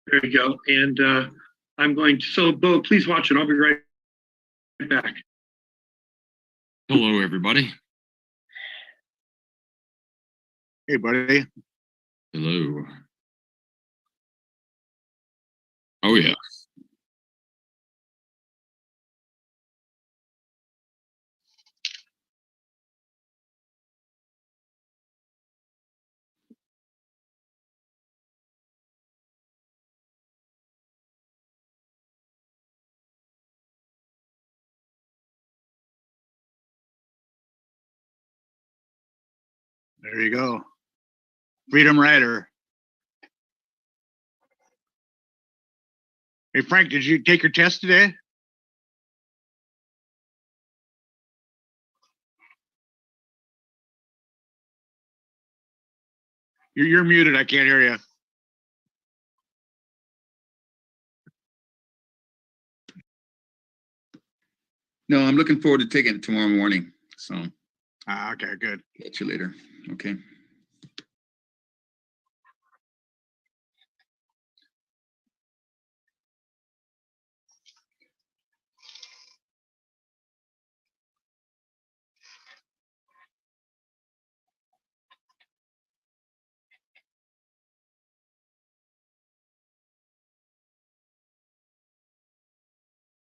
There you go. And I'm going to, so Bo, please watch it. I'll be right back. Hello, everybody. Hey, buddy. Hello. Oh, yeah. There you go. Freedom Rider. Hey, Frank, did you take your test today? You're muted. I can't hear you. No, I'm looking forward to taking it tomorrow morning. So. Okay, good. Catch you later. Okay.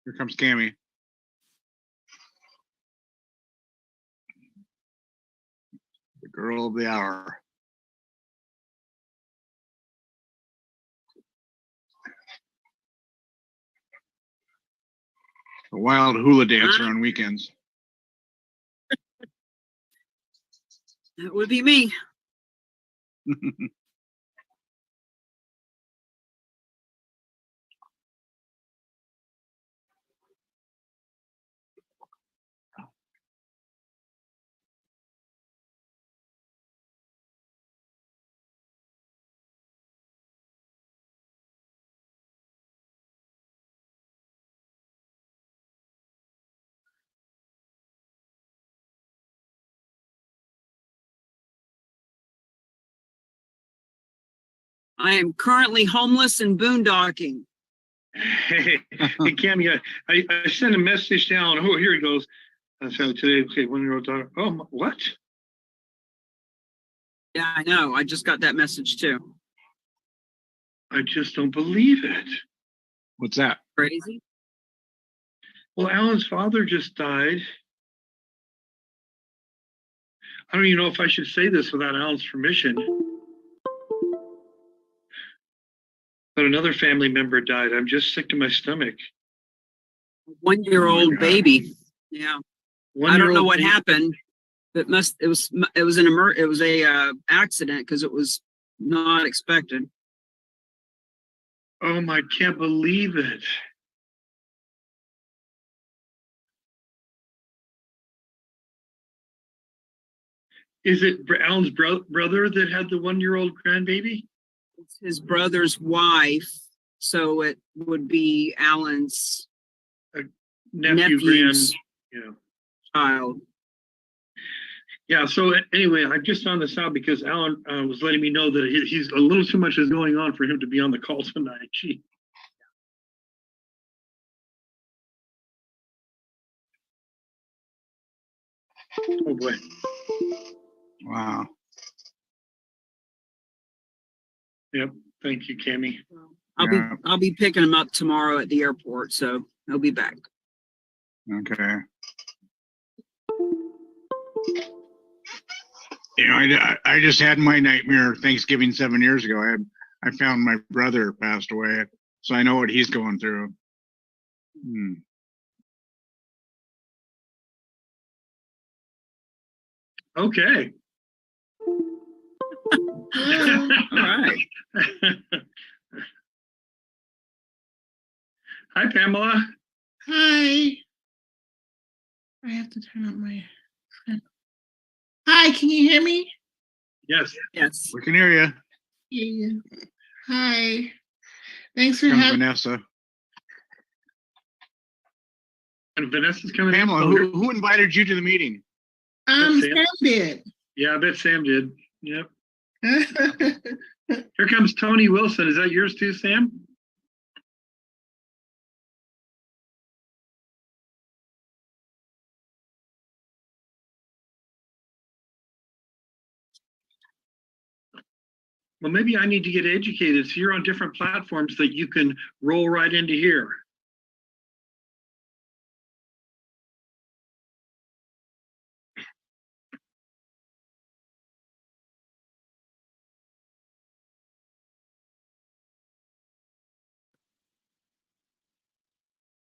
Here comes Cammy. The girl of the hour. A wild hula dancer on weekends. That would be me. I am currently homeless and boondocking. Hey, Cammy, I sent a message down. Oh, here he goes. So today, okay, 1-year-old daughter. Oh, what? Yeah, I know. I just got that message too. I just don't believe it. What's that? Crazy. Well, Alan's father just died. I don't even know if I should say this without Alan's permission. But another family member died. I'm just sick to my stomach. 1-year-old baby. Yeah. I don't know what happened. It was a accident because it was not expected. Oh my, can't believe it. Is it Alan's brother that had the 1-year-old grandbaby? It's his brother's wife, so it would be Alan's nephew's child. Yeah, so anyway, I just found this out because Alan was letting me know that he's a little too much is going on for him to be on the call tonight. Gee. Oh boy. Wow. Yep. Thank you, Cammy. I'll be picking him up tomorrow at the airport, so he'll be back. Okay. You know, I just had my nightmare Thanksgiving 7 years ago. I found my brother passed away, so I know what he's going through. Okay. All right. Hi, Pamela. Hi. I have to turn up my. Hi, can you hear me? Yes. Yes. We can hear you. Yeah. Hi. Thanks for Comes having Vanessa. And Vanessa's coming Pamela, in. who invited you to the meeting? Sam did. Yeah, I bet Sam did. Yep. Here comes Tony Wilson. Is that yours too, Sam? Well, maybe I need to get educated. So you're on different platforms that you can roll right into here.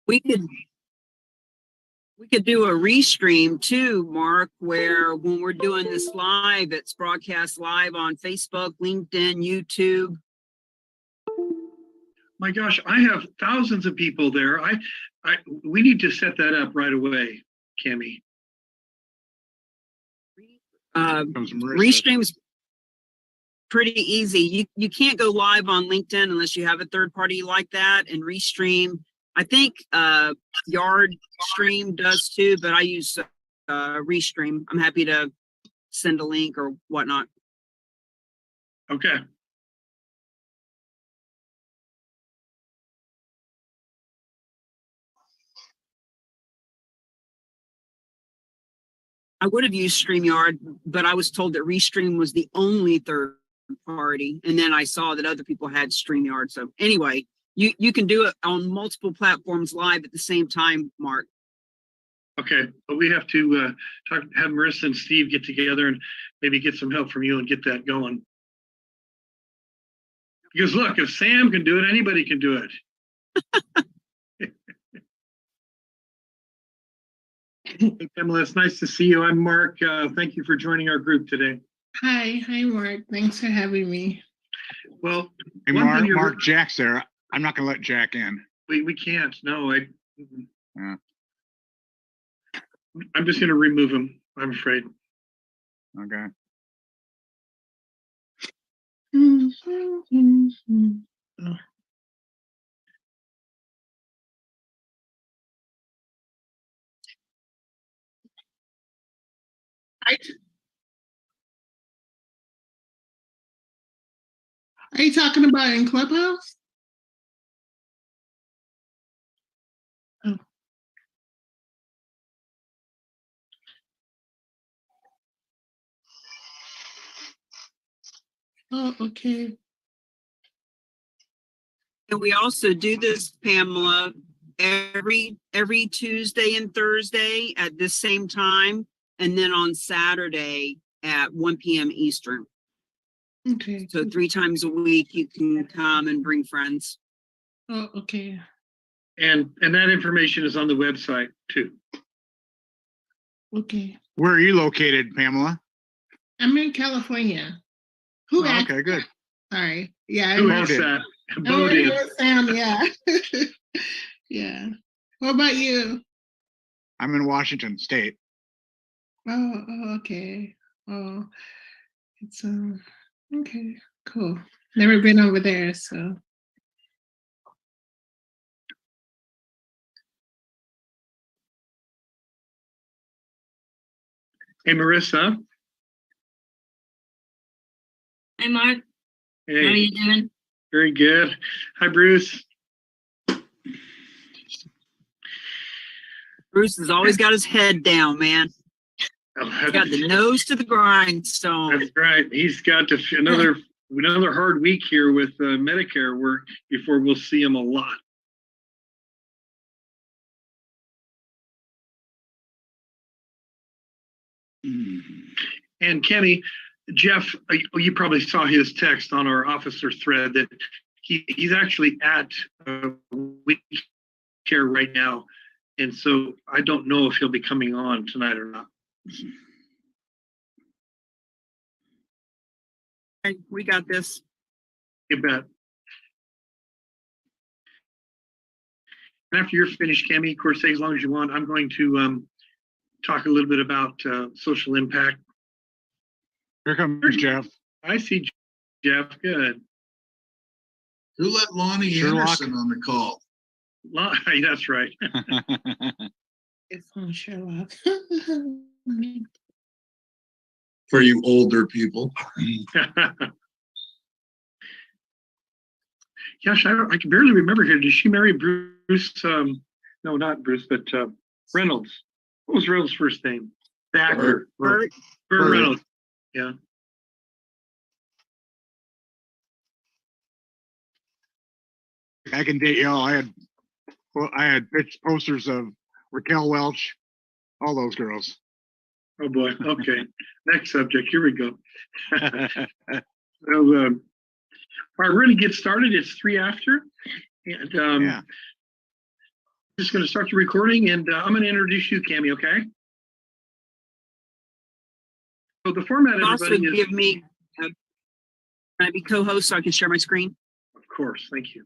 We could do a restream too, Mark, where when we're doing this live, it's broadcast live on Facebook, LinkedIn, YouTube. My gosh, I have thousands of people there. We need to set that up right away, Cami. Restream's pretty easy. You can't go live on LinkedIn unless you have a third party like that, and Restream. I think Yard Stream does too, but I use Restream. I'm happy to send a link or whatnot. Okay. I would have used StreamYard, but I was told that Restream was the only third party. And then I saw that other people had StreamYard. So anyway, you can do it on multiple platforms live at the same time, Mark. Okay, but we have to have Marissa and Steve get together and maybe get some help from you and get that going. Because look, if Sam can do it, anybody can do it. Hey, Pamela, it's nice to see you. I'm Mark. Thank you for joining our group today. Hi, Mark. Thanks for having me. Well, Hey, Mark, Jack's there. I'm not going to let Jack in. We can't. No, Yeah. I'm just going to remove him, I'm afraid. Okay. Oh. Are you talking about in Clubhouse? Oh. Oh, okay. And we also do this, Pamela, every Tuesday and Thursday at this same time, and then on Saturday at 1 p.m. Eastern. Okay. So 3 times a week you can come and bring friends. Oh, okay. And that information is on the website too. Okay. Where are you located, Pamela? I'm in California. Who asked? Okay, good. Sorry. Yeah. Who Bo is did. that? Oh, Bo it did. was Sam, yeah. Yeah. What about you? I'm in Washington State. Oh, okay. Oh, it's okay, cool. Never been over there, so. Hey, Marissa. Hi, Mark. Hey. How are you doing? Very good. Hi, Bruce. Bruce has always got his head down, man. He's got the nose to the grindstone. That's right. He's got another hard week here with Medicare work before we'll see him a lot. And Kenny, Jeff, you probably saw his text on our officer thread that he's actually at week care right now. And so I don't know if he'll be coming on tonight or not. We got this. You bet. And after you're finished, Cami, of course, stay as long as you want. I'm going to talk a little bit about social impact. Here comes Jeff. I see Jeff. Good. Who let Lonnie Sherlock. Anderson on the call? That's right. It's on Sherlock. For you older people. Gosh, I can barely remember her. Did she marry Bruce? No, not Bruce, but Reynolds. What was Reynolds' first name? The actor. Bert, Burt Reynolds. Yeah. I can date y'all. I had pitched posters of Raquel Welch, all those girls. Oh boy. Okay. Next subject. Here we go. So, all right, we're going to get started. It's 3 after, and Yeah. just going to start the recording, and I'm going to introduce you, Cammie. Okay. So the format, also everybody, is, give me, can I be co-host so I can share my screen? of course. Thank you.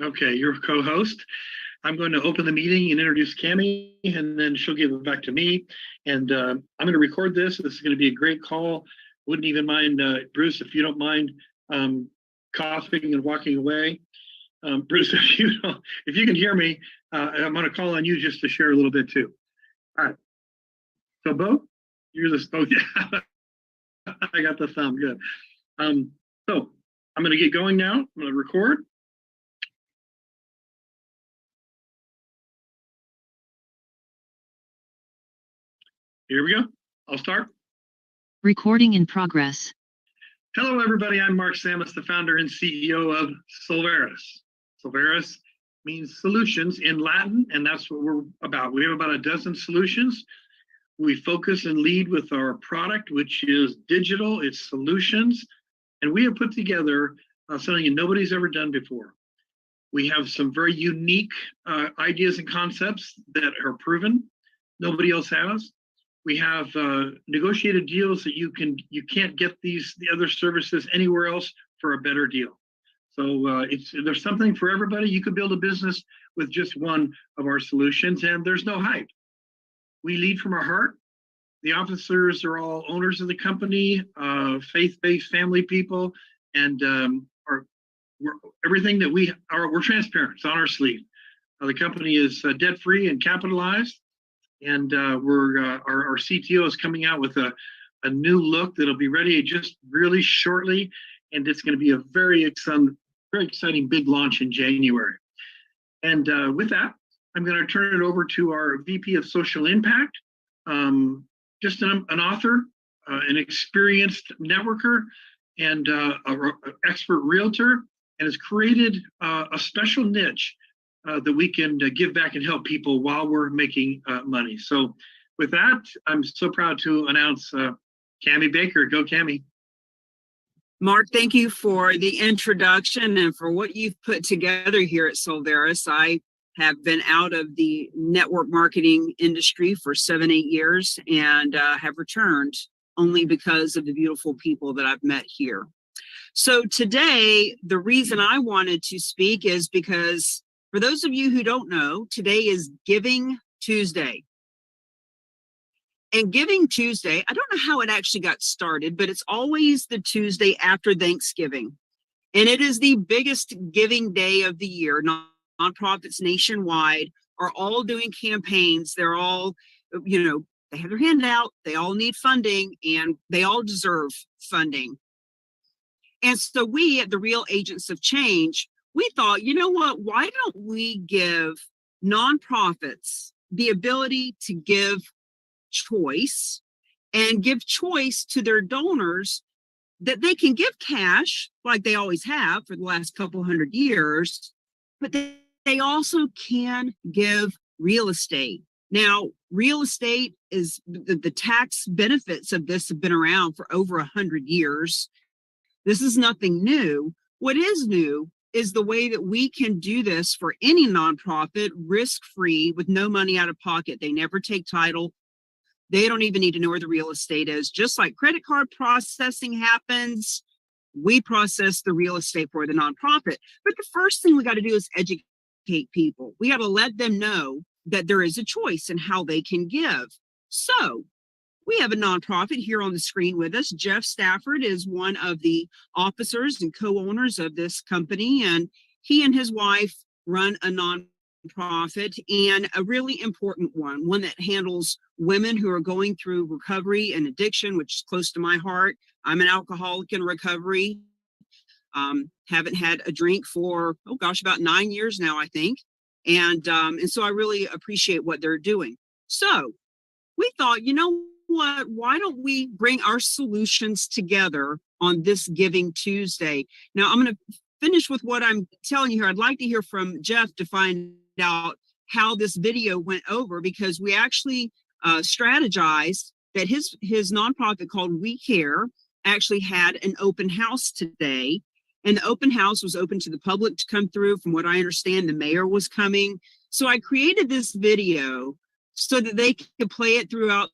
Okay, you're co-host. I'm going to open the meeting and introduce Cammie, and then she'll give it back to me. And I'm going to record this. This is going to be a great call. Wouldn't even mind, Bruce, if you don't mind coughing and walking away. Bruce, if you can hear me, I'm going to call on you just to share a little bit too. All right. So, Bo, you're the. Oh, yeah. I got the thumb. Good. So I'm going to get going now. I'm going to record. Here we go. I'll start. Recording in progress. Hello, everybody. I'm Mark Samus, the founder and CEO of Solveris. Solveris means solutions in Latin, and that's what we're about. We have about a dozen solutions. We focus and lead with our product, which is digital, it's solutions, and we have put together something nobody's ever done before. We have some very unique ideas and concepts that are proven. Nobody else has. We have negotiated deals that you can't get the other services anywhere else for a better deal. So there's something for everybody. You could build a business with just one of our solutions, and there's no hype. We lead from our heart. The officers are all owners of the company, faith-based family people, and everything that we're transparent. It's on our sleeve. The company is debt-free and capitalized, and our CTO is coming out with a new look that'll be ready just really shortly, and it's going to be a very exciting big launch in January. And with that, I'm going to turn it over to our VP of Social Impact, just an author, an experienced networker, and an expert realtor, and has created a special niche that we can give back and help people while we're making money. So with that, I'm so proud to announce Cammie Baker. Go, Cammie. Mark, thank you for the introduction and for what you've put together here at Solveris. I have been out of the network marketing industry for 7-8 years and have returned only because of the beautiful people that I've met here. So today, the reason I wanted to speak is because for those of you who don't know, today is Giving Tuesday. And Giving Tuesday, I don't know how it actually got started, but it's always the Tuesday after Thanksgiving. And it is the biggest giving day of the year. Nonprofits nationwide are all doing campaigns. They're all, they have their hand out. They all need funding, and they all deserve funding. And so we at the Real Agents of Change, we thought, you know what, why don't we give nonprofits the ability to give choice and give choice to their donors that they can give cash like they always have for the last couple 100 years, but they also can give real estate. Now, real estate is the tax benefits of this have been around for over 100 years. This is nothing new. What is new is the way that we can do this for any nonprofit, risk-free, with no money out of pocket. They never take title. They don't even need to know where the real estate is. Just like credit card processing happens, we process the real estate for the nonprofit. But the first thing we got to do is educate people. We got to let them know that there is a choice in how they can give. So we have a nonprofit here on the screen with us. Jeff Stafford is one of the officers and co-owners of this company, and he and his wife run a nonprofit nonprofit, and a really important one that handles women who are going through recovery and addiction, which is close to my heart. I'm an alcoholic in recovery. Haven't had a drink for, oh gosh, about 9 years now, I think. And so I really appreciate what they're doing. So we thought, you know what, why don't we bring our solutions together on this Giving Tuesday? Now I'm going to finish with what I'm telling you here. I'd like to hear from Jeff to find out how this video went over, because we actually strategized that his nonprofit called We Care actually had an open house today. And the open house was open to the public to come through. From what I understand, the mayor was coming. So I created this video so that they could play it throughout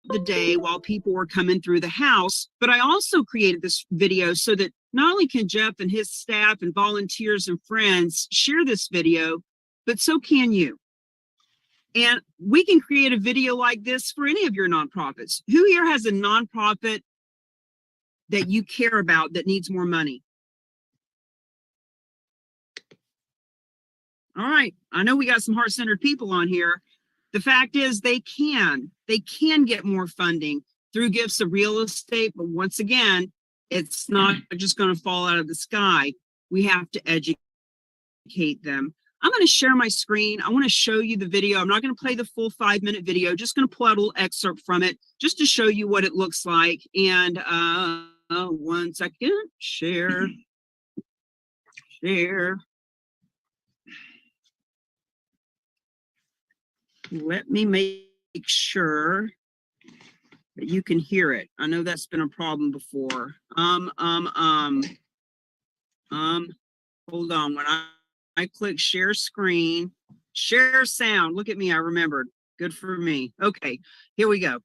the day while people were coming through the house. But I also created this video so that not only can Jeff and his staff and volunteers and friends share this video, but so can you. And we can create a video like this for any of your nonprofits. Who here has a nonprofit that you care about that needs more money? All right, I know we got some heart-centered people on here. The fact is they can get more funding through gifts of real estate, but once again, it's not just going to fall out of the sky. We have to educate them. I'm going to share my screen. I want to show you the video. I'm not going to play the full 5-minute video, just going to pull out a little excerpt from it just to show you what it looks like. And 1 second, share. Let me make sure that you can hear it. I know that's been a problem before. Hold on. When I click share screen, share sound. Look at me, I remembered. Good for me. Okay, here we go.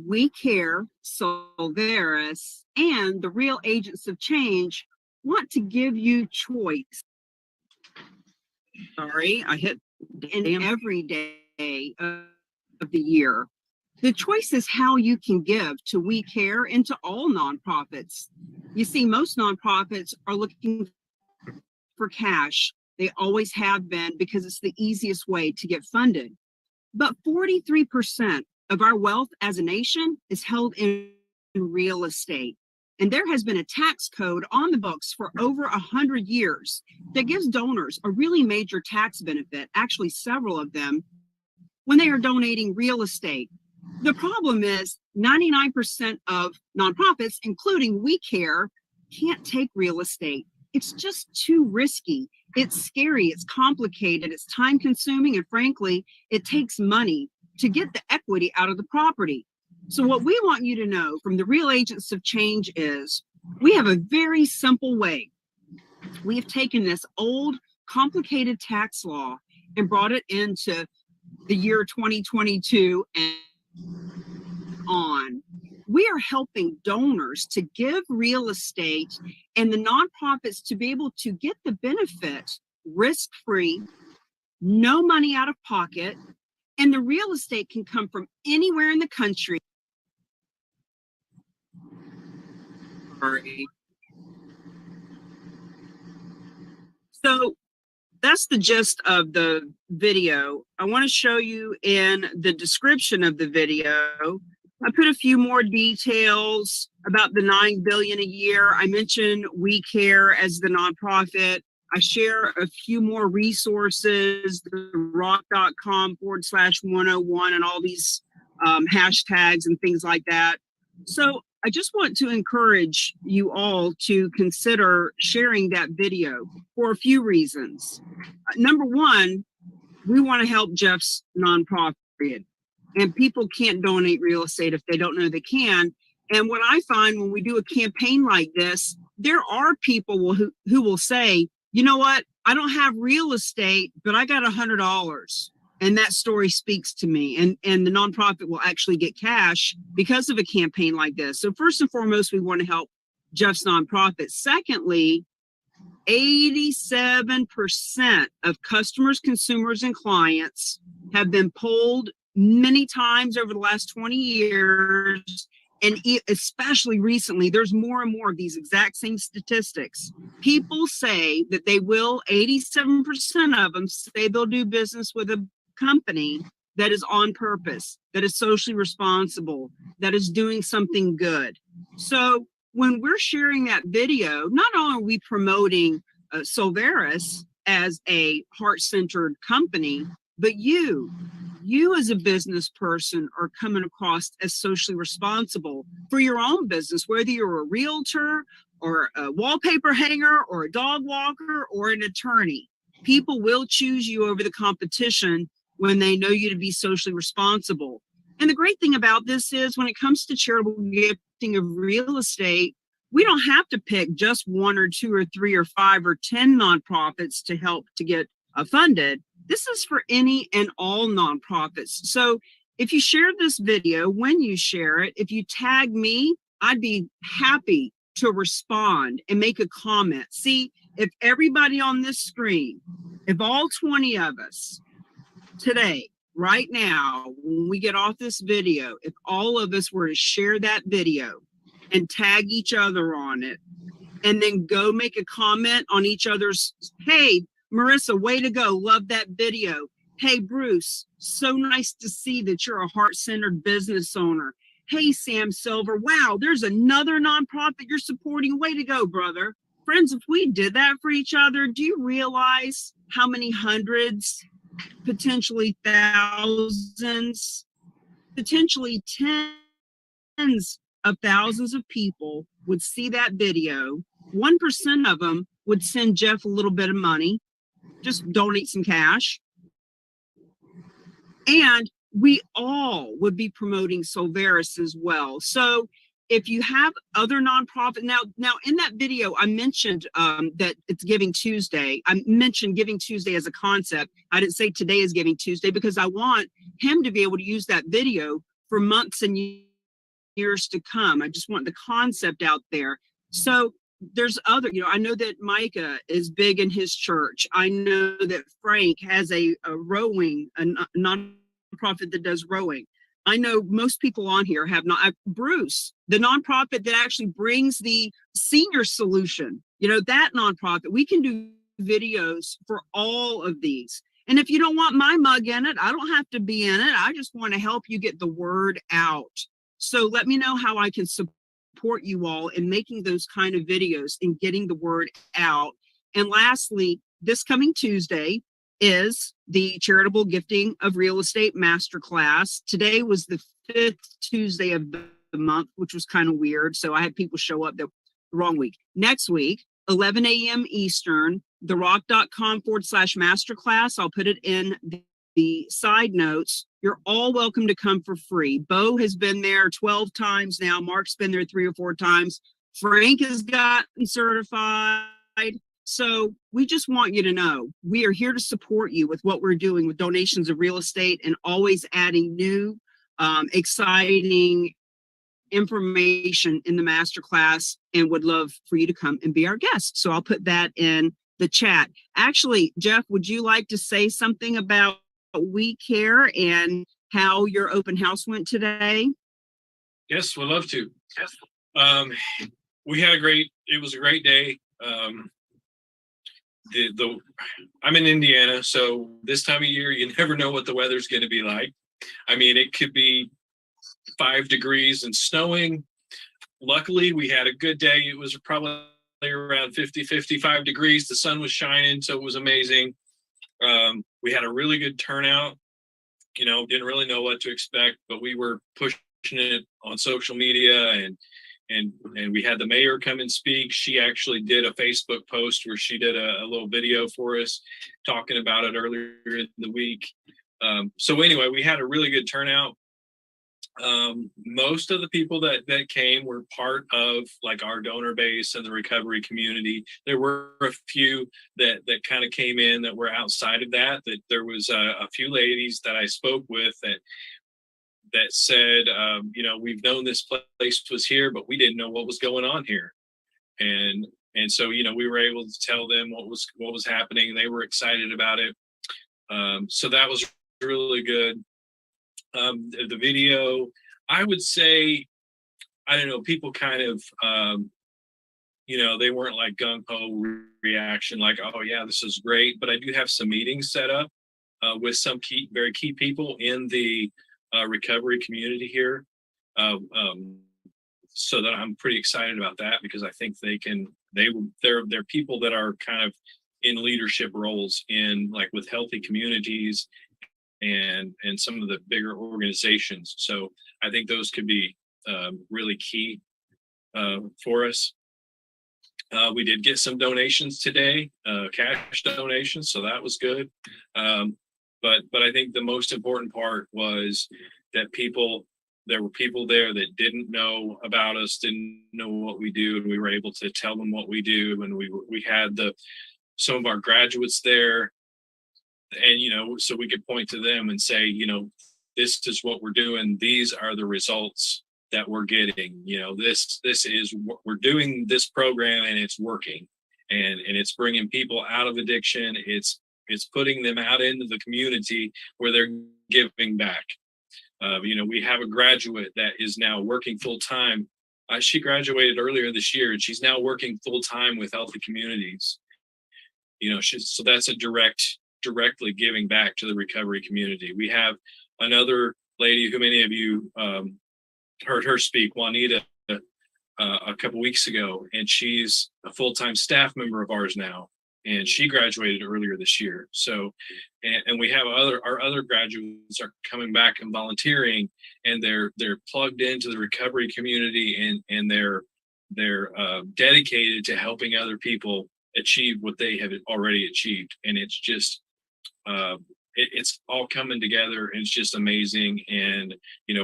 We Care, Solveris, and the Real Agents of Change want to give you choice. Sorry, I hit in every day of the year. The choice is how you can give to We Care and to all nonprofits. You see, most nonprofits are looking for cash. They always have been, because it's the easiest way to get funded. But 43% of our wealth as a nation is held in real estate. And there has been a tax code on the books for over 100 years that gives donors a really major tax benefit, actually several of them, when they are donating real estate. The problem is 99% of nonprofits, including We Care, can't take real estate. It's just too risky. It's scary, it's complicated, it's time consuming, and frankly, it takes money to get the equity out of the property. So what we want you to know from the Real Agents of Change is we have a very simple way. We have taken this old, complicated tax law and brought it into the year 2022 and on. We are helping donors to give real estate and the nonprofits to be able to get the benefit risk-free, no money out of pocket, and the real estate can come from anywhere in the country. So that's the gist of the video. I want to show you in the description of the video. I put a few more details about the $9 billion a year. I mentioned We Care as the nonprofit. I share a few more resources, the rock.com/101 and all these hashtags and things like that. So I just want to encourage you all to consider sharing that video for a few reasons. Number one, we want to help Jeff's nonprofit, and people can't donate real estate if they don't know they can. And what I find when we do a campaign like this, there are people who will say, you know what, I don't have real estate, but I got $100. And that story speaks to me, and the nonprofit will actually get cash because of a campaign like this. So first and foremost, we want to help Jeff's nonprofit. Secondly, 87% of customers, consumers, and clients have been polled many times over the last 20 years, And especially recently, there's more and more of these exact same statistics. People say that they will, 87% of them say they'll do business with a company that is on purpose, that is socially responsible, that is doing something good. So when we're sharing that video, not only are we promoting Solveris as a heart-centered company, but you as a business person are coming across as socially responsible for your own business, whether you're a realtor or a wallpaper hanger or a dog walker or an attorney. People will choose you over the competition when they know you to be socially responsible. And the great thing about this is when it comes to charitable gifting of real estate, we don't have to pick just 1 or 2 or 3 or 5 or 10 nonprofits to help to get funded. This is for any and all nonprofits. So if you share this video, when you share it, if you tag me, I'd be happy to respond and make a comment. See, if everybody on this screen, if all 20 of us today, right now, when we get off this video, if all of us were to share that video and tag each other on it, and then go make a comment on each other's, hey, Marissa, way to go. Love that video. Hey, Bruce, so nice to see that you're a heart-centered business owner. Hey, Sam Silver, wow, there's another nonprofit you're supporting. Way to go, brother. Friends, if we did that for each other, do you realize how many hundreds, potentially thousands, potentially tens of thousands of people would see that video? 1% of them would send Jeff a little bit of money, just donate some cash. And we all would be promoting Solveris as well. So if you have other nonprofit, now in that video, I mentioned that it's Giving Tuesday. I mentioned Giving Tuesday as a concept. I didn't say today is Giving Tuesday because I want him to be able to use that video for months and years to come. I just want the concept out there. So there's other, I know that Micah is big in his church. I know that Frank has a rowing, a nonprofit that does rowing. I know most people on here have not. Bruce, the nonprofit that actually brings the senior solution, that nonprofit, we can do videos for all of these. And if you don't want my mug in it, I don't have to be in it. I just want to help you get the word out. So let me know how I can support you all in making those kind of videos and getting the word out. And lastly, this coming Tuesday is the Charitable Gifting of Real Estate Masterclass. Today was the 5th Tuesday of the month, which was kind of weird. So I had people show up the wrong week. Next week, 11 a.m. Eastern, therock.com/masterclass. I'll put it in the side notes. You're all welcome to come for free. Bo has been there 12 times now. Mark's been there 3 or 4 times. Frank has gotten certified. So we just want you to know we are here to support you with what we're doing with donations of real estate and always adding new, exciting information in the masterclass, and would love for you to come and be our guest. So I'll put that in the chat. Actually, Jeff, would you like to say something about We Care and how your open house went today? Yes, we'd love to. We had it was a great day. I'm in Indiana, so this time of year, you never know what the weather's going to be like. I mean, it could be 5 degrees and snowing. Luckily, we had a good day. It was probably around 55 degrees. The sun was shining, so it was amazing. We had a really good turnout. Didn't really know what to expect, but we were pushing it on social media, and we had the mayor come and speak. She actually did a Facebook post where she did a little video for us talking about it earlier in the week. So anyway, we had a really good turnout. Most of the people that came were part of like our donor base and the recovery community. There were a few that kind of came in that were outside of that there was a few ladies that I spoke with that said, we've known this place was here, but we didn't know what was going on here. And so, we were able to tell them what was happening. They were excited about it. So that was really good. The video, I would say I don't know, people kind of, they weren't like gung-ho reaction, like, oh yeah, this is great. But I do have some meetings set up with some very key people in the recovery community here. So that I'm pretty excited about that, because I think they're people that are kind of in leadership roles in, like, with healthy communities and some of the bigger organizations. So I think those could be really key for us. We did get some donations today, cash donations, so that was good. But I think the most important part was that there were people there that didn't know about us, didn't know what we do, and we were able to tell them what we do. And we had some of our graduates there, and so we could point to them and say, this is what we're doing. These are the results that we're getting. This is what we're doing, this program, and it's working, and it's bringing people out of addiction. It's putting them out into the community where they're giving back. We have a graduate that is now working full time. She graduated earlier this year, and she's now working full time with Healthy Communities. So that's directly giving back to the recovery community. We have another lady who many of you heard her speak, Juanita, a couple weeks ago, and she's a full-time staff member of ours now, and she graduated earlier this year. So, and we have our other graduates are coming back and volunteering, and they're plugged into the recovery community, and they're dedicated to helping other people achieve what they have already achieved. And it's just it's all coming together, and it's just amazing. And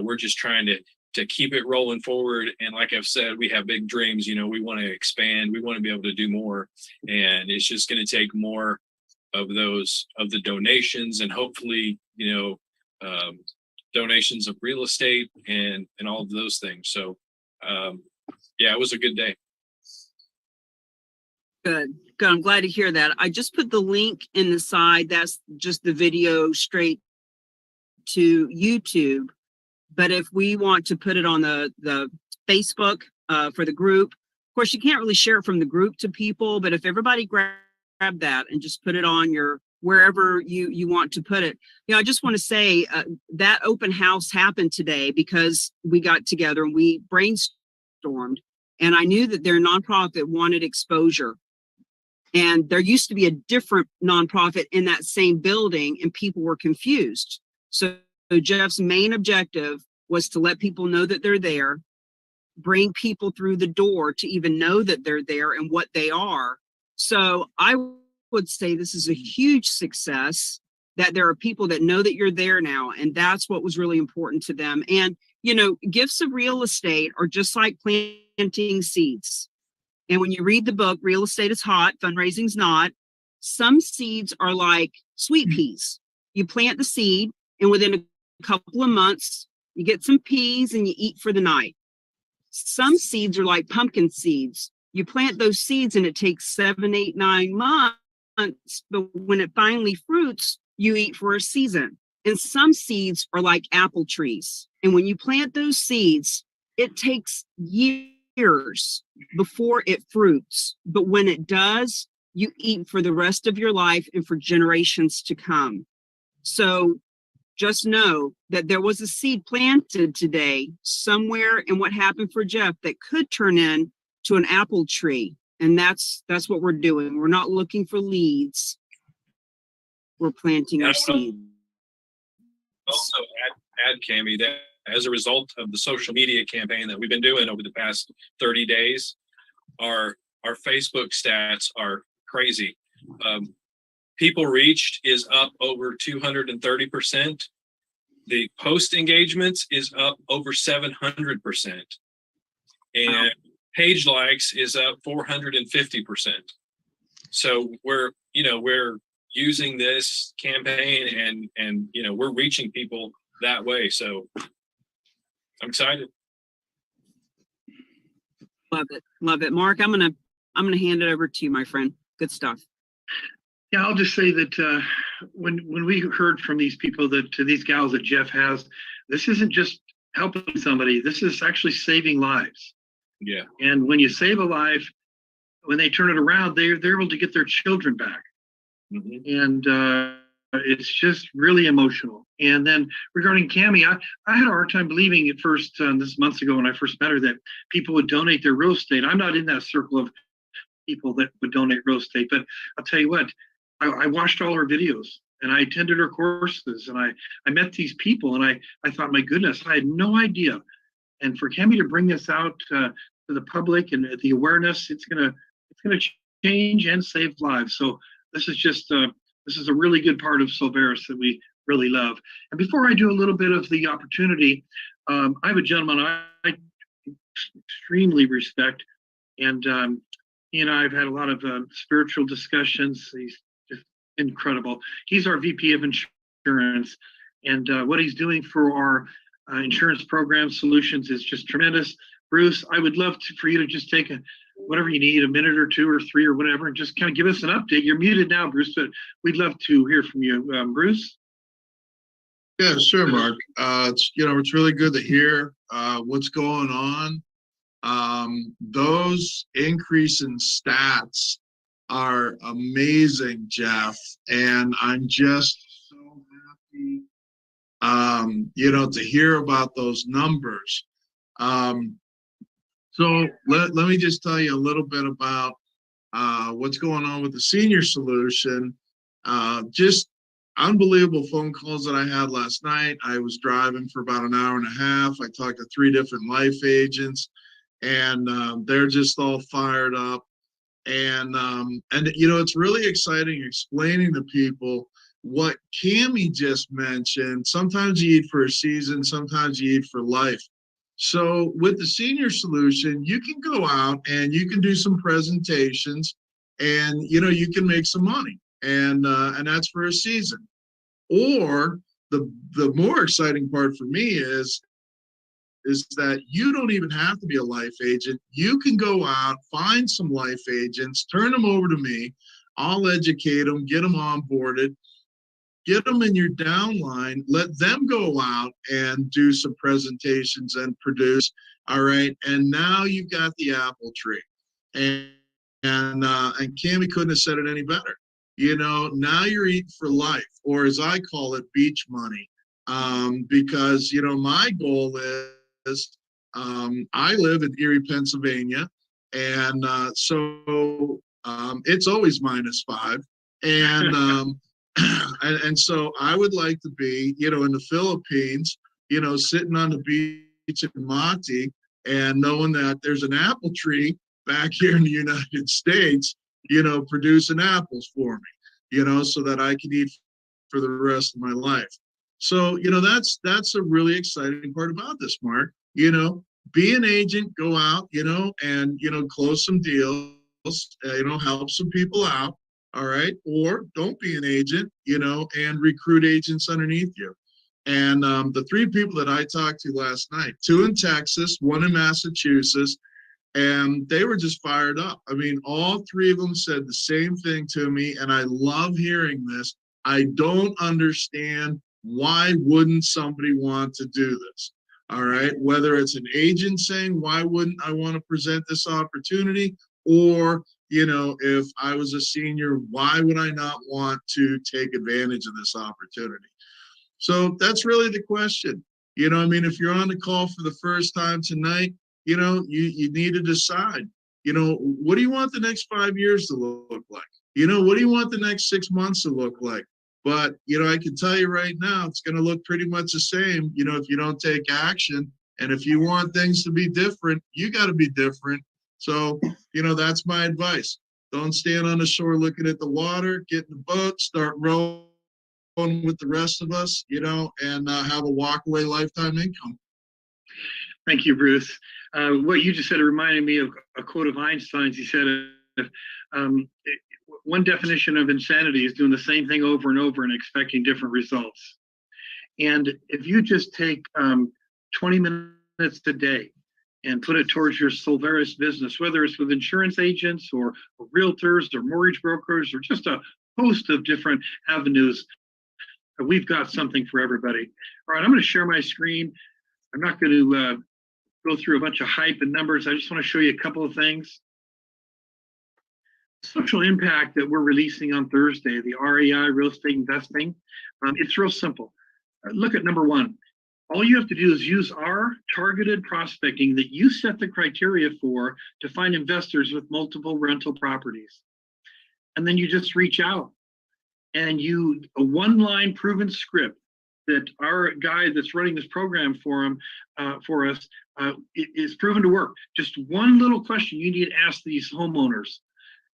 we're just trying to keep it rolling forward. And like I've said, we have big dreams. We want to expand, we want to be able to do more, and it's just going to take more of the donations, and hopefully donations of real estate and all of those things. So it was a good day. Good. I'm glad to hear that. I just put the link in the side. That's just the video straight to YouTube. But if we want to put it on the Facebook for the group, of course, you can't really share it from the group to people. But if everybody grab that and just put it on your wherever you want to put it. I just want to say that open house happened today because we got together and we brainstormed. And I knew that their nonprofit wanted exposure. And there used to be a different nonprofit in that same building, and people were confused. So Jeff's main objective was to let people know that they're there, bring people through the door to even know that they're there and what they are. So I would say this is a huge success, that there are people that know that you're there now. And that's what was really important to them. And, gifts of real estate are just like planting seeds. And when you read the book, Real Estate is Hot, Fundraising's Not, some seeds are like sweet peas. You plant the seed, and within a couple of months, you get some peas and you eat for the night. Some seeds are like pumpkin seeds. You plant those seeds and it takes 7, 8, 9 months, but when it finally fruits, you eat for a season. And some seeds are like apple trees. And when you plant those seeds, it takes years before it fruits. But when it does, you eat for the rest of your life and for generations to come. So just know that there was a seed planted today somewhere in what happened for Jeff that could turn into an apple tree. And that's what we're doing. We're not looking for leads. We're planting our seed. Also add Cammie, that as a result of the social media campaign that we've been doing over the past 30 days, our Facebook stats are crazy. People reached is up over 230%. The post engagements is up over 700%. And page likes is up 450%. So we're using this campaign and we're reaching people that way. So I'm excited. Love it. Mark, I'm gonna hand it over to you, my friend. Good stuff. Yeah, I'll just say that when we heard from these people, these gals that Jeff has, this isn't just helping somebody. This is actually saving lives. Yeah. And when you save a life, when they turn it around, they're able to get their children back. And it's just really emotional. And then regarding Cammie, I had a hard time believing at first, this months ago when I first met her, that people would donate their real estate. I'm not in that circle of people that would donate real estate, but I'll tell you what, I watched all her videos and I attended her courses and I met these people and I thought, my goodness, I had no idea. And for Cammie to bring this out to the public and the awareness, it's gonna change and save lives. So this is just this is a really good part of Silveris that we really love. And before I do a little bit of the opportunity, I have a gentleman I extremely respect, and he and I have had a lot of spiritual discussions. He's just incredible. He's our VP of insurance, and what he's doing for our insurance program solutions is just tremendous. Bruce, I would love for you to just take whatever you need, a minute or two or three or whatever, and just kind of give us an update. You're muted now, Bruce, but we'd love to hear from you. Bruce? Yeah, sure, Mark. It's really good to hear what's going on. Those increase in stats are amazing, Jeff, and I'm just so happy, to hear about those numbers. So let me just tell you a little bit about what's going on with the senior solution. Just unbelievable phone calls that I had last night. I was driving for about an hour and a half. I talked to 3 different life agents, and they're just all fired up. And it's really exciting explaining to people what Cammie just mentioned. Sometimes you eat for a season, sometimes you eat for life. So with the senior solution, you can go out and you can do some presentations, and you can make some money, and that's for a season. Or the more exciting part for me is that you don't even have to be a life agent. You can go out, find some life agents, turn them over to me. I'll educate them, get them onboarded, get them in your downline, let them go out and do some presentations and produce. All right. And now you've got the apple tree. And Cammie couldn't have said it any better. Now you're eating for life, or as I call it, beach money. Because, my goal is I live in Erie, Pennsylvania. And so it's always -5. And and so I would like to be, in the Philippines, sitting on the beach in Mati and knowing that there's an apple tree back here in the United States, producing apples for me, so that I can eat for the rest of my life. So, that's a really exciting part about this, Mark. Be an agent, go out, and, close some deals, help some people out. All right. Or don't be an agent, and recruit agents underneath you. And the 3 people that I talked to last night, 2 in Texas, 1 in Massachusetts, and they were just fired up. I mean, all 3 of them said the same thing to me. And I love hearing this. I don't understand, why wouldn't somebody want to do this? All right. Whether it's an agent saying, why wouldn't I want to present this opportunity? Or if I was a senior, why would I not want to take advantage of this opportunity? So that's really the question. If you're on the call for the first time tonight, you need to decide, what do you want the next 5 years to look like? What do you want the next 6 months to look like? But, I can tell you right now, it's going to look pretty much the same, if you don't take action. And if you want things to be different, you got to be different. So, that's my advice. Don't stand on the shore looking at the water, get in the boat, start rowing with the rest of us, and have a walkaway lifetime income. Thank you, Bruce. What you just said reminded me of a quote of Einstein's. He said, one definition of insanity is doing the same thing over and over and expecting different results. And if you just take 20 minutes a day and put it towards your Silveris business, whether it's with insurance agents or realtors or mortgage brokers or just a host of different avenues, we've got something for everybody. All right, I'm going to share my screen. I'm not going to go through a bunch of hype and numbers. I just want to show you a couple of things. Social impact that we're releasing on Thursday, the REI real estate investing. It's real simple. Look at number one. All you have to do is use our targeted prospecting that you set the criteria for to find investors with multiple rental properties. And then you just reach out and a one-line proven script that our guy that's running this program for us is proven to work. Just one little question you need to ask these homeowners,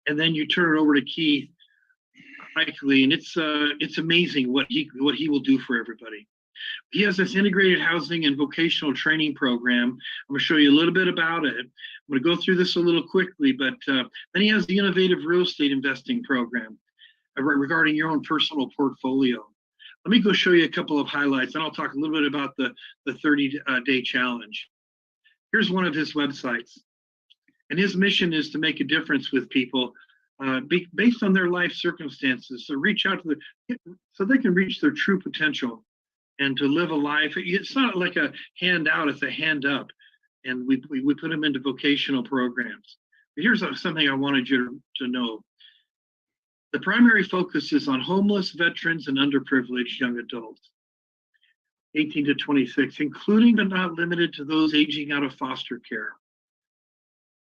and then you turn it over to Keith, likely, and it's amazing what he will do for everybody. He has this integrated housing and vocational training program. I'm going to show you a little bit about it. I'm going to go through this a little quickly, but then he has the innovative real estate investing program regarding your own personal portfolio. Let me go show you a couple of highlights, and I'll talk a little bit about the 30-day challenge. Here's one of his websites, and his mission is to make a difference with people based on their life circumstances. So reach out to so they can reach their true potential and to live a life. It's not like a handout; it's a hand up, and we put them into vocational programs. But here's something I wanted you to know. The primary focus is on homeless, veterans, and underprivileged young adults, 18 to 26, including but not limited to those aging out of foster care.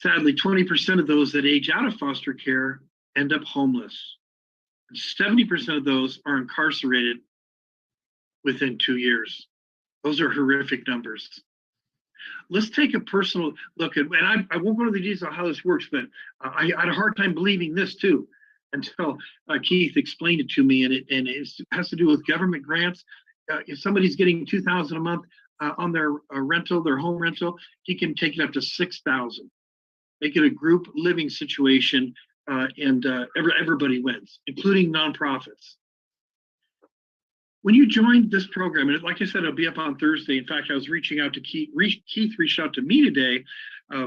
Sadly, 20% of those that age out of foster care end up homeless. 70% of those are incarcerated within 2 years. Those are horrific numbers. Let's take a personal look at, and I won't go into the details of how this works, but I had a hard time believing this too, until Keith explained it to me, and it has to do with government grants. If somebody's getting $2,000 a month on their rental, their home rental, he can take it up to $6,000. Make it a group living situation, and everybody wins, including nonprofits. When you joined this program, and like I said, it'll be up on Thursday. In fact, I was reaching out to Keith. Keith reached out to me today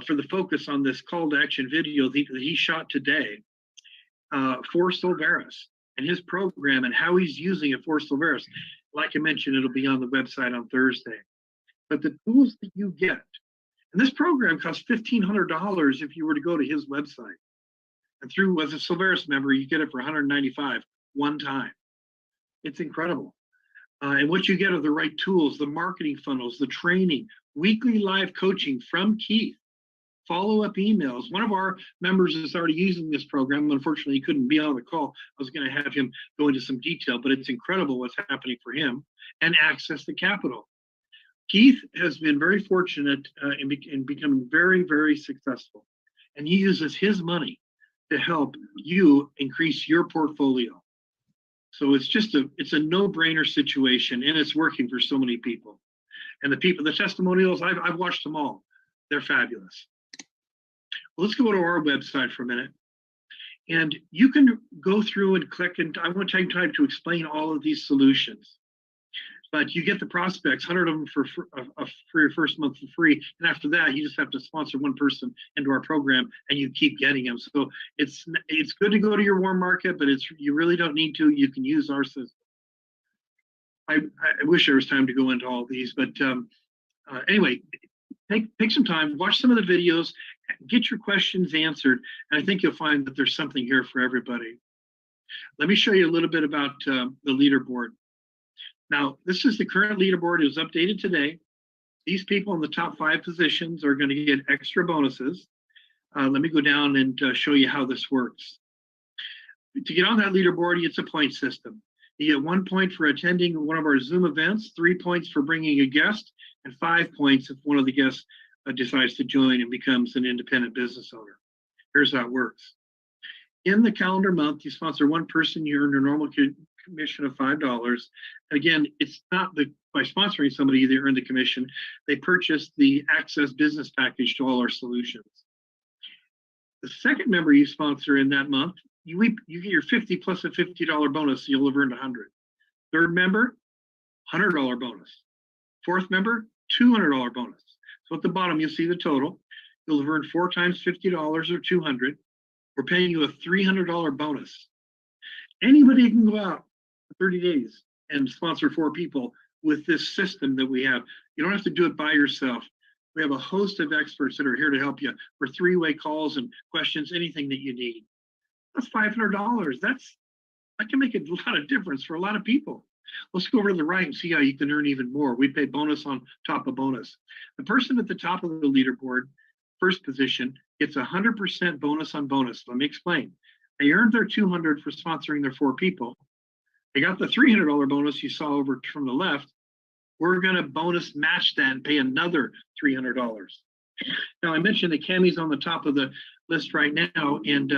for the focus on this call to action video that he shot today. For Silveris and his program and how he's using it for Silveris. Like I mentioned, it'll be on the website on Thursday. But the tools that you get, and this program costs $1,500 if you were to go to his website. And as a Silveris member, you get it for $195 one time. It's incredible. And what you get are the right tools, the marketing funnels, the training, weekly live coaching from Keith. Follow-up emails. One of our members is already using this program. Unfortunately, he couldn't be on the call. I was going to have him go into some detail, but it's incredible what's happening for him, and access to capital. Keith has been very fortunate in becoming very, very successful, and he uses his money to help you increase your portfolio. So it's a no-brainer situation, and it's working for so many people. And the testimonials, I've watched them all. They're fabulous. Well, let's go to our website for a minute. And you can go through and click, and I won't take time to explain all of these solutions. But you get the prospects, 100 of them for your first month for free. And after that, you just have to sponsor one person into our program, and you keep getting them. So it's good to go to your warm market, but you really don't need to. You can use our system. I wish there was time to go into all these, but anyway, take some time, watch some of the videos, get your questions answered, and I think you'll find that there's something here for everybody. Let me show you a little bit about the leaderboard. Now, this is the current leaderboard. It was updated today. These people in the top 5 positions are going to get extra bonuses. Let me go down and show you how this works. To get on that leaderboard, it's a point system. You get 1 point for attending one of our Zoom events, 3 points for bringing a guest, and 5 points if one of the guests decides to join and becomes an independent business owner. Here's how it works. In the calendar month, you sponsor one person, you earn a normal commission of $5. Again, it's not by sponsoring somebody you earn the commission. They purchase the Access Business Package to all our solutions. The second member you sponsor in that month, you get your 50 plus a $50 bonus, so you'll have earned 100. Third member, $100 bonus. Fourth member, $200 bonus. So at the bottom, you'll see the total. You'll have earned 4 times $50 or $200. We're paying you a $300 bonus. Anybody can go out for 30 days and sponsor 4 people with this system that we have. You don't have to do it by yourself. We have a host of experts that are here to help you for three-way calls and questions, anything that you need. That's $500. That can make a lot of difference for a lot of people. Let's go over to the right and see how you can earn even more. We pay bonus on top of bonus. The person at the top of the leaderboard, first position, gets 100% bonus on bonus. Let me explain. They earned their $200 for sponsoring their 4 people. They got the $300 bonus you saw over from the left. We're going to bonus match that and pay another $300. Now, I mentioned that Cammie's on the top of the list right now, and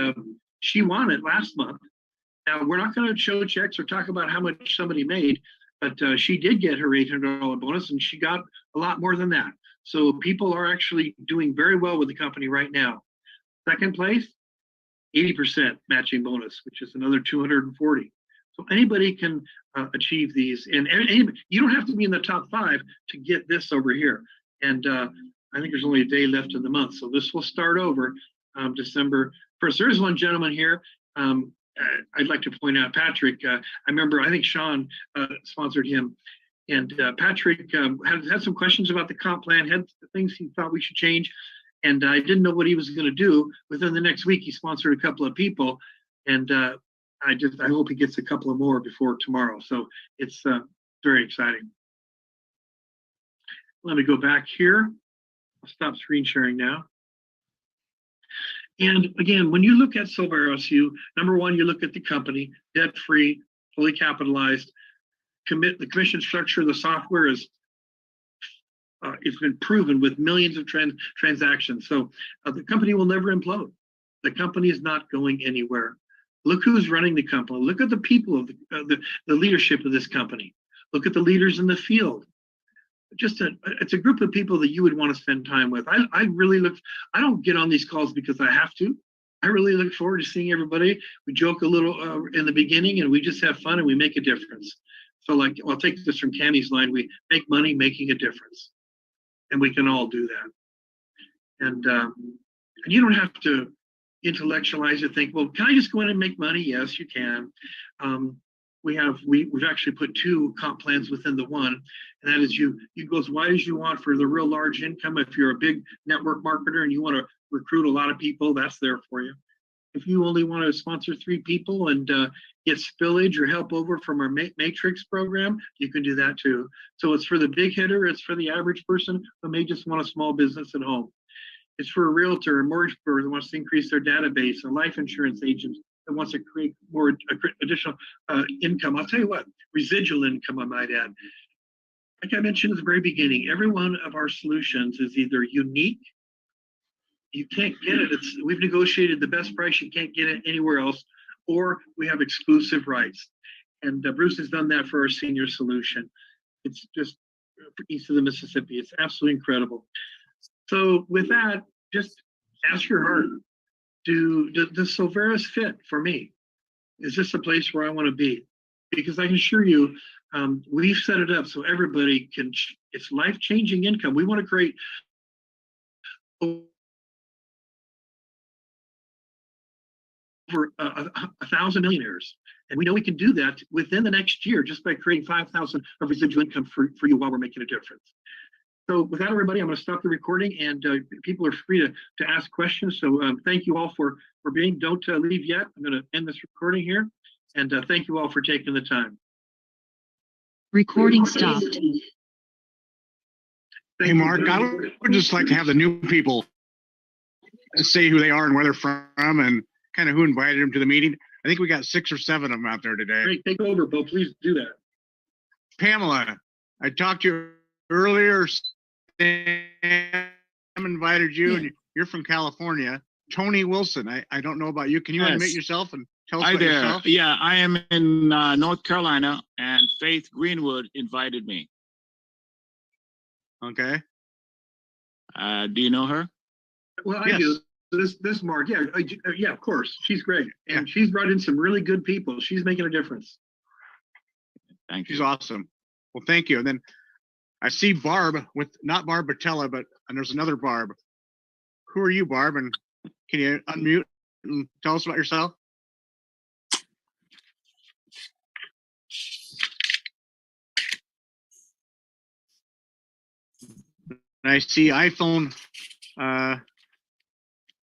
she won it last month. Now, we're not going to show checks or talk about how much somebody made, but she did get her $800 bonus, and she got a lot more than that. So people are actually doing very well with the company right now. Second place, 80% matching bonus, which is another 240. So anybody can achieve these, and you don't have to be in the top 5 to get this over here. And I think there's only a day left in the month, so this will start over December 1st. There's one gentleman here. I'd like to point out Patrick. I remember, I think Sean sponsored him, and Patrick had some questions about the comp plan, had things he thought we should change, and I didn't know what he was going to do. Within the next week, he sponsored a couple of people, and I hope he gets a couple of more before tomorrow. So it's very exciting. Let me go back here. I'll stop screen sharing now. And again, when you look at Silveros, number one, you look at the company, debt-free, fully capitalized. The commission structure, the software is it's been proven with millions of transactions. So the company will never implode. The company is not going anywhere. Look who's running the company. Look at the people of the leadership of this company. Look at the leaders in the field. It's a group of people that you would want to spend time with. I don't get on these calls because I have to. I really look forward to seeing everybody. We joke a little in the beginning, and we just have fun, and we make a difference. So I'll take this from Cammie's line. We make money making a difference, and we can all do that. And you don't have to intellectualize it. Think, well, can I just go in and make money? Yes, you can. We've actually put 2 comp plans within the one, and that is you go as wide as you want for the real large income. If you're a big network marketer and you want to recruit a lot of people, that's there for you. If you only want to sponsor 3 people and get spillage or help over from our matrix program, you can do that too. So it's for the big hitter, it's for the average person who may just want a small business at home. It's for a realtor, a mortgage broker that wants to increase their database, a life insurance agent that wants to create more additional income. I'll tell you what, residual income, I might add. Like I mentioned at the very beginning, every one of our solutions is either unique, you can't get it, we've negotiated the best price, you can't get it anywhere else, or we have exclusive rights. And Bruce has done that for our senior solution. It's just east of the Mississippi. It's absolutely incredible. So with that, just ask your heart, does Silveros fit for me? Is this a place where I want to be? Because I can assure you, we've set it up so everybody can, it's life-changing income. We want to create over 1,000 millionaires. And we know we can do that within the next year just by creating 5,000 of residual income for you while we're making a difference. So with that, everybody, I'm going to stop the recording, and people are free to ask questions. So thank you all for being, don't leave yet. I'm going to end this recording here, and thank you all for taking the time. Recording stopped. Hey, Mark, I would just like to have the new people say who they are and where they're from and kind of who invited them to the meeting. I think we got 6 or 7 of them out there today. Great, take over, Bo. Please do that. Pamela, I talked to you earlier. Sam invited you, and you're from California. Tony Wilson, I don't know about you. Can you unmute yourself and tell us Hi about there. yourself? Yeah, I am in North Carolina, and Faith Greenwood invited me. Okay. Do you know her? Well, I do. This Mark, yeah, of course. She's great, and she's brought in some really good people. She's making a difference. Thank you. She's awesome. Well, thank you. And then I see Barb with not Barb Batella, and there's another Barb. Who are you, Barb? And can you unmute and tell us about yourself? And I see iPhone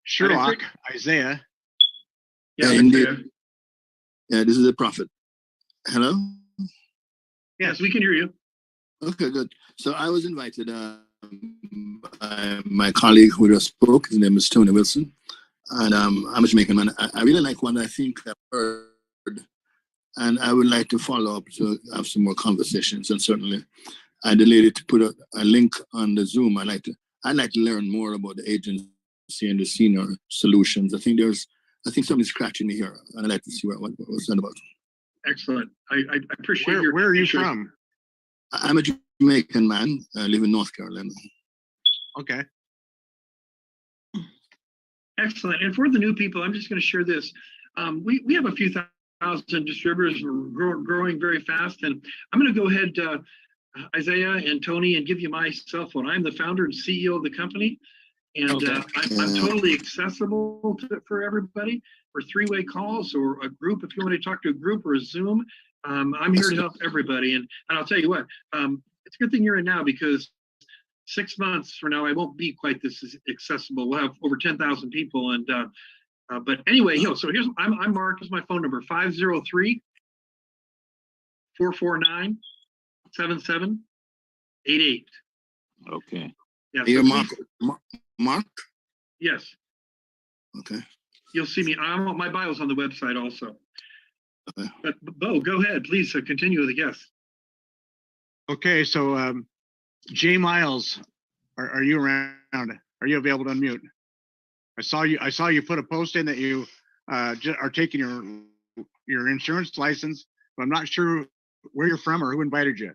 Sherlock, Isaiah. Yeah, indeed. okay. Yeah, this is the prophet. Hello? Yes, we can hear you. Okay, good. So I was invited by my colleague who just spoke. His name is Tony Wilson. And I'm a Jamaican man. I really like what I think I've heard. And I would like to follow up to have some more conversations. And certainly I delayed to put a link on the Zoom. I'd like to learn more about the agency and the senior solutions. I think something's scratching me here. And I'd like to see what's that about. Excellent. I appreciate Where are you from? I'm a Jamaican man. I live in North Carolina. Okay. Excellent. And for the new people, I'm just going to share this. We have a few thousand distributors. We're growing very fast. And I'm going to go ahead, Isaiah and Tony, and give you my cell phone. I'm the founder and CEO of the company. And I'm totally accessible for everybody for three-way calls or a group. If you want to talk to a group or a Zoom, I'm here to help everybody. And I'll tell you what, it's a good thing you're in now, because 6 months from now, I won't be quite this accessible. We'll have over 10,000 people. And but anyway, so I'm Mark. This is my phone number, 503-449-7788. Okay. Yeah. You're Mark? Mark? Yes. Okay. You'll see me. My bio's on the website also. Okay. But Bo, go ahead, please continue with the guests. Okay, so Jay Miles, are you around? Are you available to unmute? I saw you put a post in that you are taking your insurance license, but I'm not sure where you're from or who invited you.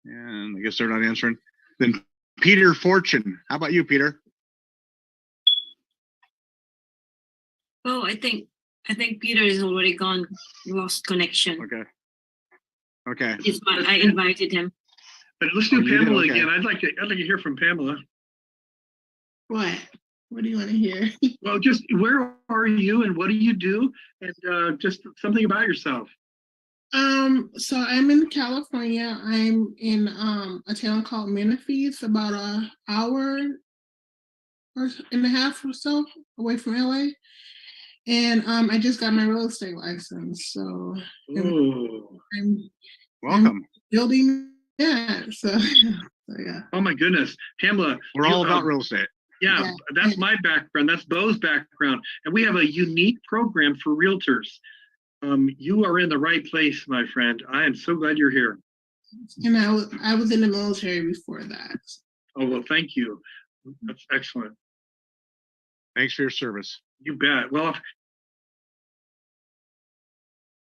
And I guess they're not answering. Then Peter Fortune, how about you, Peter? Oh, I think Peter is already gone. Lost connection. Okay. I invited him. But let's do Pamela okay. again. I'd like to hear from Pamela. What? What do you want to hear? Well, just where are you and what do you do, and just something about yourself. So I'm in California. I'm in a town called Menifee. It's about an hour and a half or so away from LA. And I just got my real estate license. So I'm welcome. Building that. So yeah. Oh my goodness, Pamela. We're all about real estate. Yeah, that's my background. That's Bo's background. And we have a unique program for realtors. You are in the right place, my friend. I am so glad you're here. And I was in the military before that. Oh, well, thank you. That's excellent. Thanks for your service. You bet. Well,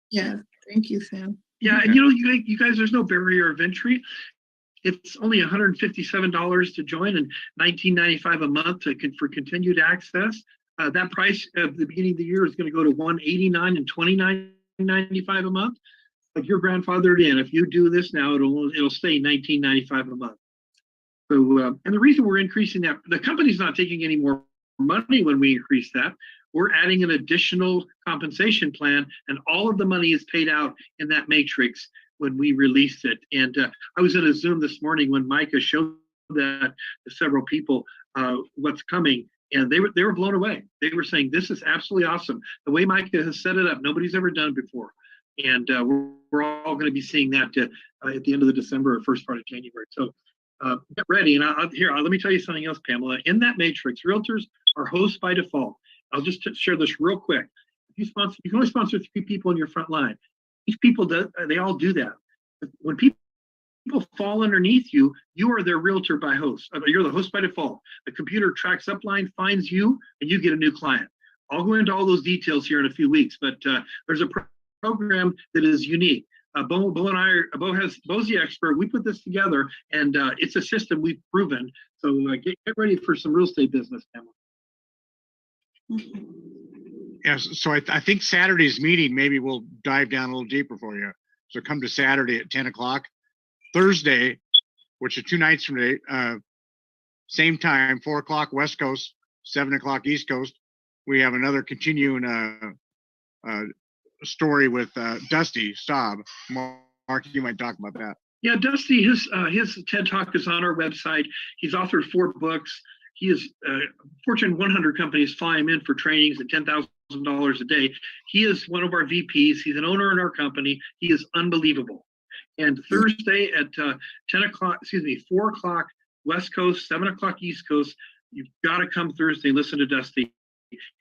yeah, thank you, Sam. Yeah, and you guys, there's no barrier of entry. It's only $157 to join and $19.95 a month for continued access. That price at the beginning of the year is going to go to $189 and $29.95 a month. But you're grandfathered in. If you do this now, it'll stay $19.95 a month. So, and the reason we're increasing that, the company's not taking any more money when we increase that. We're adding an additional compensation plan, and all of the money is paid out in that matrix when we released it. And I was in a Zoom this morning when Micah showed that to several people what's coming, and they were blown away. They were saying, this is absolutely awesome. The way Micah has set it up, nobody's ever done it before. And we're all going to be seeing that at the end of the December or first part of January. So get ready. And let me tell you something else, Pamela. In that matrix, realtors are hosts by default. I'll just share this real quick. You can only sponsor 3 people in your front line. Each people they all do that. When people fall underneath you, you are their realtor by host. You're the host by default. The computer tracks upline, finds you, and you get a new client. I'll go into all those details here in a few weeks, but there's a program that is unique. Bo and I, Bo's the expert. We put this together, and it's a system we've proven. So get ready for some real estate business, Pamela. Yes, so I think Saturday's meeting, maybe we'll dive down a little deeper for you. So come to Saturday at 10 o'clock. Thursday, which is 2 nights from today, same time, 4 o'clock West Coast, 7 o'clock East Coast. We have another continuing story with Dusty Staub. Mark, you might talk about that. Yeah, Dusty, his TED Talk is on our website. He's authored 4 books. He is Fortune 100 companies fly him in for trainings at $10,000 a day. He is one of our VPs. He's an owner in our company. He is unbelievable. And Thursday at 4 o'clock West Coast, 7 o'clock East Coast, you've got to come Thursday and listen to Dusty.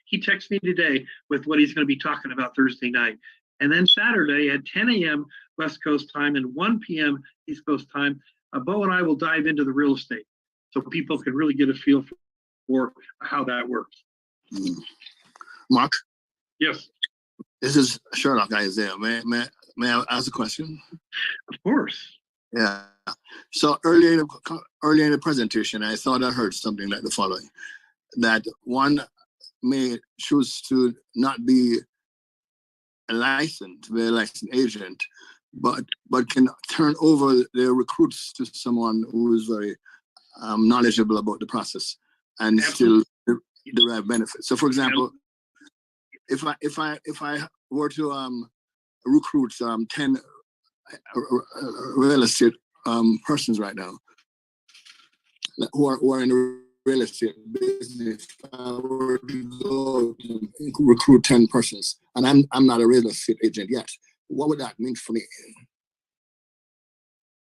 He texted me today with what he's going to be talking about Thursday night. And then Saturday at 10 a.m. West Coast time and 1 p.m. East Coast time, Bo and I will dive into the real estate so people can really get a feel for how that works. Mark? Yes. This is Sherlock Isaiah. May I ask a question? Of course. Yeah. So earlier in the presentation, I thought I heard something like the following: that one may choose to not be a licensed agent, but can turn over their recruits to someone who is very knowledgeable about the process and still derive benefits. So, for example, if I were to recruit 10 real estate persons right now who are in the real estate business, if I were to go recruit 10 persons, and I'm not a real estate agent yet, what would that mean for me?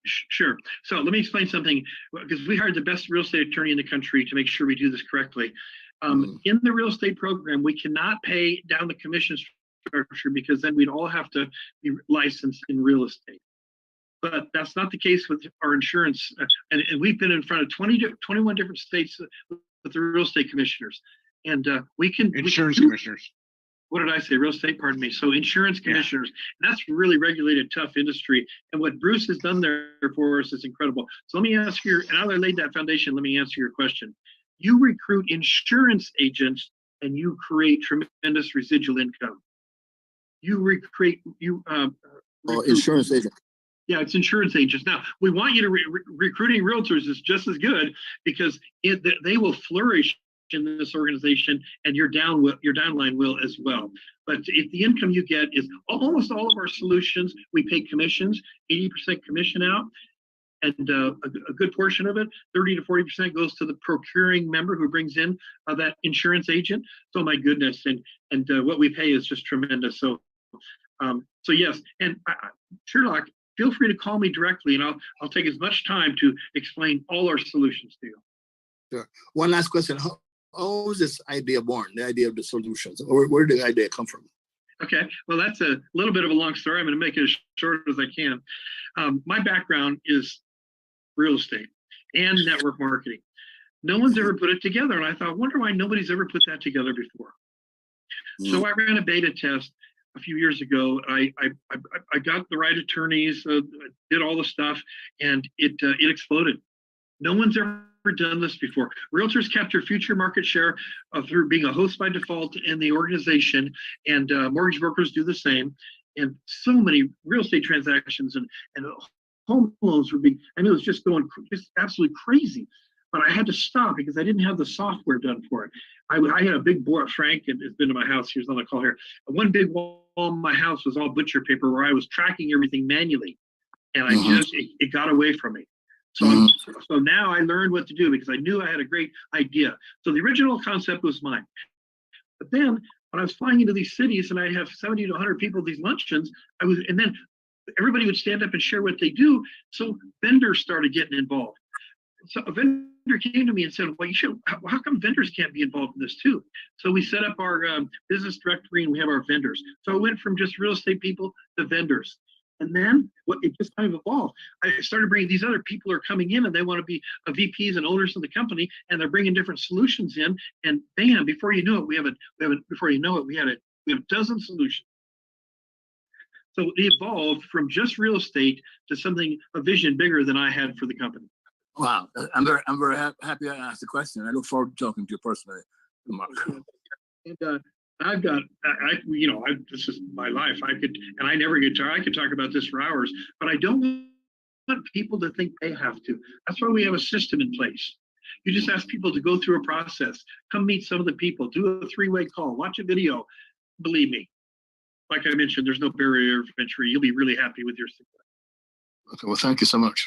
Sure. So let me explain something, because we hired the best real estate attorney in the country to make sure we do this correctly. In the real estate program, we cannot pay down the commission structure because then we'd all have to be licensed in real estate. But that's not the case with our insurance. And we've been in front of 21 different states with the real estate commissioners. And we can— Insurance commissioners. What did I say? Real estate, pardon me. So insurance commissioners, and that's really regulated, tough industry. And what Bruce has done there for us is incredible. So let me ask you, and now that I laid that foundation, let me answer your question. You recruit insurance agents and you create tremendous residual income. You recruit, insurance agent. Yeah, it's insurance agents. Now, we want you to recruiting realtors is just as good because they will flourish in this organization, and your downline will as well. But if the income you get is almost all of our solutions, we pay commissions, 80% commission out, and a good portion of it, 30 to 40%, goes to the procuring member who brings in that insurance agent. So my goodness, and what we pay is just tremendous. So yes, and Sherlock, feel free to call me directly, and I'll take as much time to explain all our solutions to you. Sure. One last question. How was this idea born, the idea of the solutions? Or where did the idea come from? Okay, well, that's a little bit of a long story. I'm going to make it as short as I can. My background is real estate and network marketing. No one's ever put it together, and I thought, wonder why nobody's ever put that together before. So I ran a beta test a few years ago. I got the right attorneys, did all the stuff, and it exploded. No one's ever done this before. Realtors capture future market share through being a host by default in the organization, and mortgage brokers do the same. And so many real estate transactions and home loans were being, it was just going just absolutely crazy. But I had to stop because I didn't have the software done for it. I had a big board. Frank has been to my house. He was on the call here. One big wall in my house was all butcher paper where I was tracking everything manually, and it got away from me. So so now I learned what to do because I knew I had a great idea. So the original concept was mine. But then when I was flying into these cities and I'd have 70 to 100 people at these luncheons, and then everybody would stand up and share what they do. So vendors started getting involved. So a vendor came to me and said, well, how come vendors can't be involved in this too? So we set up our business directory and we have our vendors. So it went from just real estate people to vendors. And then it just kind of evolved. I started bringing these other people are coming in and they want to be VPs and owners of the company, and they're bringing different solutions in. And bam, before you know it, we have a dozen solutions. So it evolved from just real estate to a vision bigger than I had for the company. Wow, I'm very happy I asked the question. I look forward to talking to you personally, Mark. And this is my life. I never get tired. I could talk about this for hours, but I don't want people to think they have to. That's why we have a system in place. You just ask people to go through a process, come meet some of the people, do a 3-way call, watch a video. Believe me, like I mentioned, there's no barrier of entry. You'll be really happy with your success. Okay, well, thank you so much.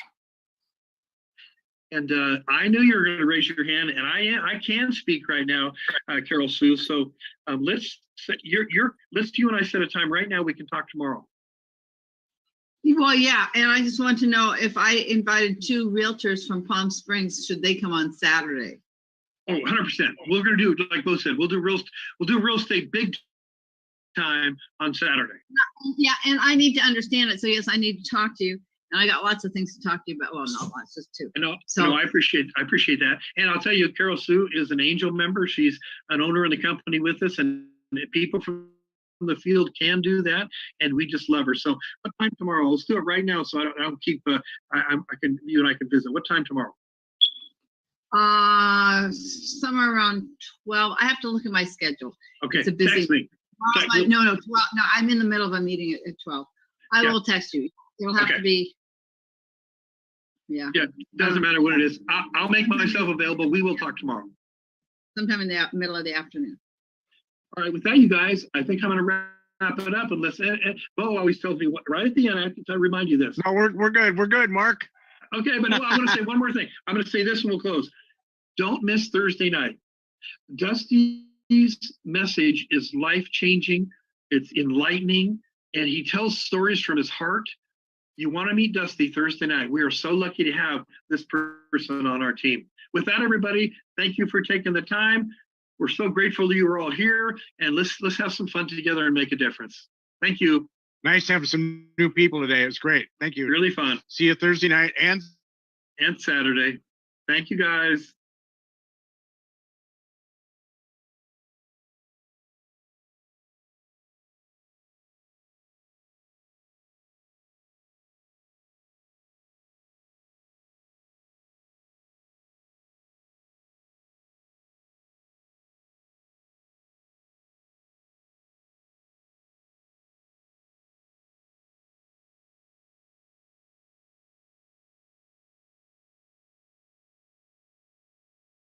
And I knew you were going to raise your hand, and I can speak right now, Carol Sue. So let's you and I set a time right now. We can talk tomorrow. Well, yeah, and I just want to know if I invited 2 realtors from Palm Springs, should they come on Saturday? Oh, 100%. We're going to do like both said. We'll do real estate big time on Saturday. Yeah, and I need to understand it. So yes, I need to talk to you. And I got lots of things to talk to you about. Well, not lots, just 2. No, I appreciate that. And I'll tell you, Carol Sue is an angel member. She's an owner in the company with us, and people from the field can do that, and we just love her. So, what time tomorrow? Let's do it right now, so I don't keep. You and I can visit. What time tomorrow? Somewhere around 12. I have to look at my schedule. Okay, it's a busy. Text me. No, 12. No, I'm in the middle of a meeting at 12. I will text you. It'll have to be. Yeah. Yeah, doesn't matter what it is. I'll make myself available. We will talk tomorrow. Sometime in the middle of the afternoon. All right, with that, you guys, I think I'm going to wrap it up. Unless Bo always tells me right at the end, I have to remind you this. No, we're good. We're good, Mark. Okay, but I want to say one more thing. I'm going to say this and we'll close. Don't miss Thursday night. Dusty's message is life-changing. It's enlightening, and he tells stories from his heart. You want to meet Dusty Thursday night. We are so lucky to have this person on our team. With that, everybody, thank you for taking the time. We're so grateful that you are all here, and let's have some fun together and make a difference. Thank you. Nice having some new people today. It was great. Thank you. Really fun. See you Thursday night and Saturday. Thank you, guys.